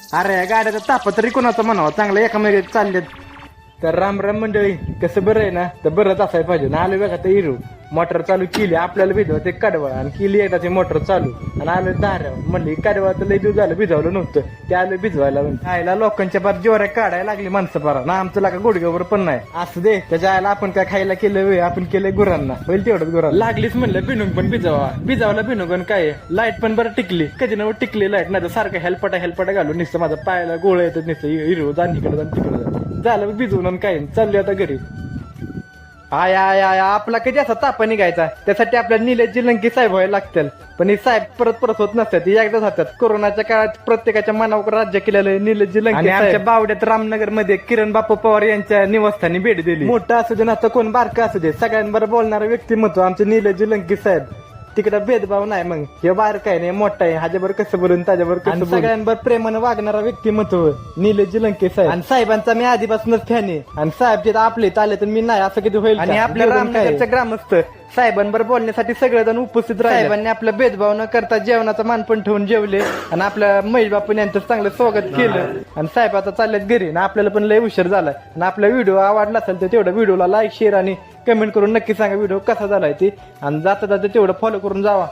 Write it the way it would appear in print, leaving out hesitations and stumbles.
अरे गाड्याचा तापा तरी कोणाचा म्हणावा चांगला एकामेक चाललेत. तर राम राम मंडळी, कसं बरं आहे ना, तर बरंच असायला पाहिजे ना. आलो बघा ते हिरो मोटर चालू केली, आपल्याला भिजवा ते कडवळ आणि केली एकदा ते मोटर चालू आणि आलं दाऱ्या म्हणली कडवळ तर लई दिवस झालं भिजवलं नव्हतं, ते आलं भिजवायला. आयला लोकांच्या बार जोऱ्या काढायला लागली माणसं पारा ना, आमचं लागा गुडघ्यावर पण नाही. असं दे, त्याच्या आयला आपण काय खायला केलं वे, आपण केलंय गुरांना, होईल तेवढंच गुरांना. लागलीच म्हणलं भिनून पण भिजावला भिनून काय लाईट पण बरं टिकली, कधी नव टिकली लाईट, नाही तर सारखं हेलपटा घालून नुसतं माझं पायाला गोळ येतं नुसतं हिरो जाण इकडे जाण तिकडे झालं भिजवून काय चालले आता घरी. आया आपला कधी असा तापा निघायचा, त्यासाठी आपल्याला निलेशजी लंकी साहेब व्हायला लागतील. पण हे साहेब परत होत नसतात, एकदाच होतात. कोरोनाच्या काळात प्रत्येकाच्या मनावर राज्य केलेलं निलेशजी लंकी. आणि आमच्या बावड्यात रामनगर मध्ये किरण बापू पवार यांच्या निवासस्थानी भेट दिली. मोठं असू दे ना तर कोण बारका असू दे, सगळ्यांबरोबर बोलणारं व्यक्तिमत्व आमचे निलेशजी लंकी साहेब. तिकडे भेदभाव नाही, मग हे बारका आहे नाही मोठा आहे, ह्याच्यावर कसं बोलून त्याच्यावर कसं, सगळ्यांवर प्रेमानं वागणारा व्यक्तिमत्व निलेशजी लंके साहेब. आणि साहेबांचा मी आधीपासूनच फॅन आहे, आणि साहेब तिथं आपले आले तर मी नाही असं किती होईल. आणि आपल्या रामनगरच्या ग्रामस्थ साहेबांबरोबर बोलण्यासाठी सगळेजण उपस्थित राहिले. साहेबांनी आपला भेदभाव न करता जेवणाचा मान पण ठेवून जेवले आणि आपल्या महेश बापून यांचं चांगलं स्वागत केलं. आणि साहेब आता चाललेत घरी ना, आपल्याला पण लय उशीर झालाय. आणि आपला व्हिडिओ आवडला असेल तर तेवढा व्हिडिओला लाईक शेअर आणि कमेंट करून नक्की सांगा व्हिडिओ कसा झालाय ते, आणि जाता तेवढं फॉलो करून जावा.